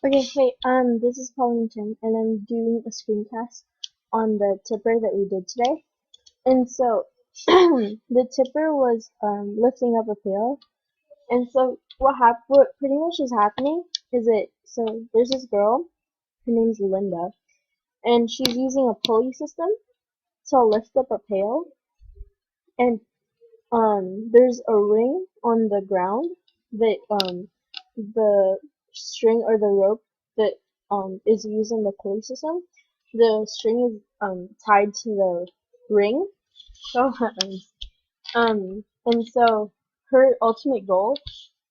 Okay, hey, this is Pauline Chen, and I'm doing a screencast on the tipper that we did today. And so, the tipper was lifting up a pail, and so what pretty much is happening is there's this girl, her name's Linda, and she's using a pulley system to lift up a pail, and there's a ring on the ground that the string or the rope that is used in the pulley system. The string is tied to the ring. So and so her ultimate goal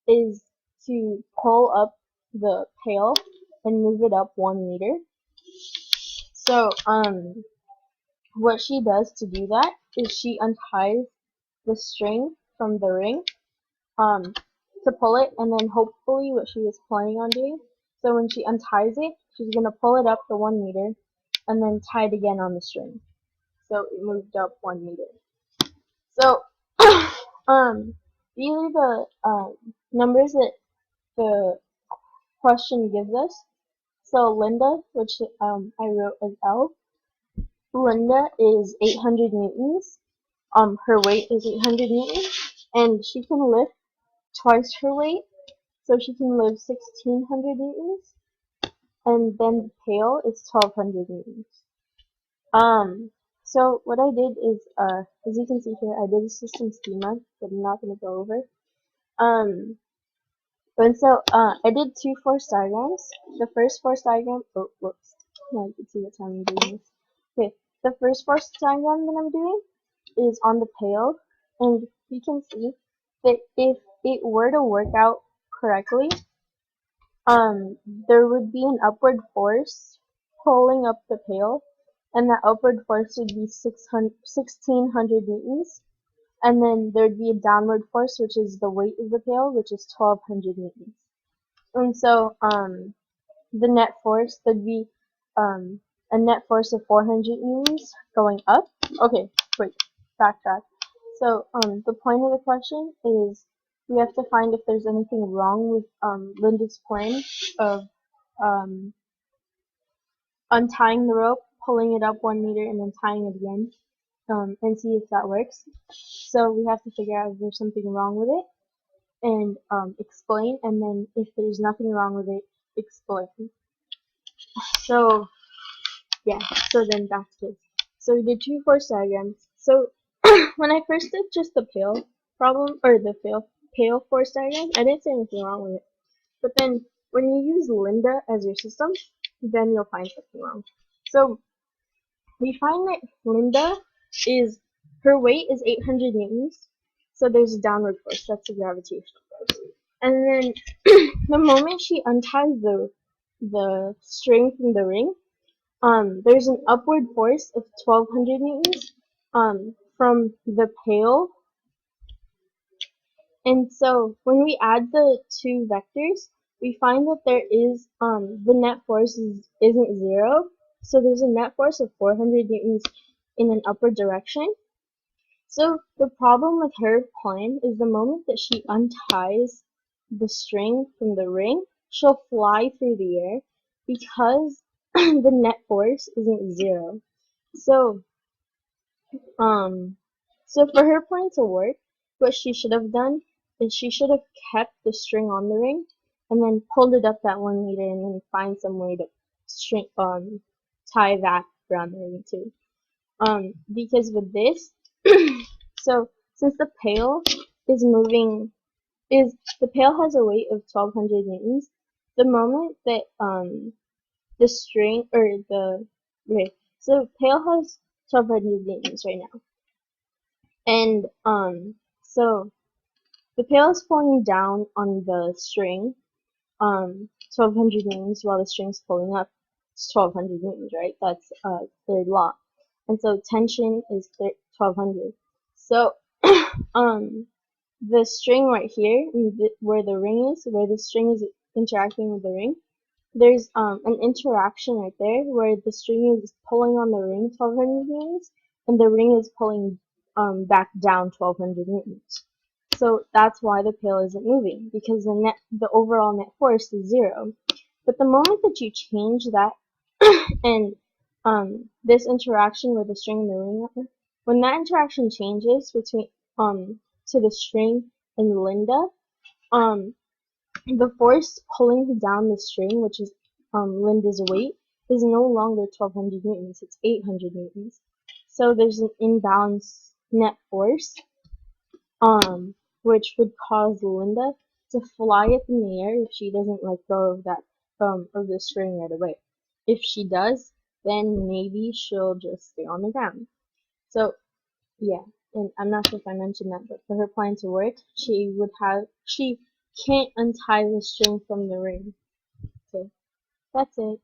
is to pull up the pail and move it up 1 meter. So what she does to do that is she unties the string from the ring um, to pull it, and then hopefully what she was planning on doing. So when she unties it, she's gonna pull it up the 1 meter, and then tie it again on the string. So it moved up 1 meter. So these are the numbers that the question gives us. So Linda, which I wrote as L, Linda is 800 newtons. Her weight is 800 newtons, and she can lift twice her weight. So she can lift 1600 newtons, and then the pail is 1200 newtons. So what I did is, as you can see here, I did a system schema that I'm not going to go over. And so I did two force diagrams. The first force diagram, oh, whoops, now you can see what time I'm doing this. Okay, the first force diagram that I'm doing is on the pail, and you can see that if it were to work out correctly, there would be an upward force pulling up the pail, and that upward force would be 1600 newtons, and then there'd be a downward force, which is the weight of the pail, which is 1200 newtons. And so, the net force, there'd be a net force of 400 newtons going up. Okay, wait, backtrack. So, the point of the question is we have to find if there's anything wrong with Linda's plan of um, untying the rope, pulling it up 1 meter, and then tying it again, and see if that works. So we have to figure out if there's something wrong with it and explain, and then if there's nothing wrong with it, explain. So yeah, so then that's this. So we did two force diagrams. So when I first did just the pail problem, or the pail force diagram, I didn't see anything wrong with it. But then when you use Linda as your system, then you'll find something wrong. So we find that Linda is, her weight is 800 newtons, so there's a downward force, that's the gravitational force. And then the moment she unties the string from the ring, there's an upward force of 1200 newtons from the pail. And so when we add the two vectors, we find that there is the net force isn't zero, so there's a net force of 400 newtons in an upward direction. So the problem with her plan is the moment that she unties the string from the ring, she'll fly through the air because the net force isn't zero. So so for her plan to work, what she should have done is she should have kept the string on the ring and then pulled it up that 1 meter and then find some way to string tie that around the ring too. Because with this, so since the pail is moving, the pail has a weight of 1200 newtons. The moment that the string or the okay, so the pail has 1200 newtons right now, and so the pail is pulling down on the string 1200 newtons while the string's pulling up. It's 1200 newtons, right? That's third law. And so tension is 1200. So the string right here, where the ring is, where the string is interacting with the ring, there's an interaction right there where the string is pulling on the ring 1200 newtons, and the ring is pulling back down 1200 newtons. So that's why the pail isn't moving, because the overall net force is zero. But the moment that you change that and this interaction with the string and the ring, when that interaction changes between to the string and Linda, um the force pulling down the string, which is Linda's weight, is no longer 1200 newtons, it's 800 newtons. So there's an imbalance net force, which would cause Linda to fly up in the air if she doesn't let go of that of the string right away. If she does, then maybe she'll just stay on the ground. So yeah, and I'm not sure if I mentioned that, but for her plan to work, she can't untie the string from the ring. So that's it.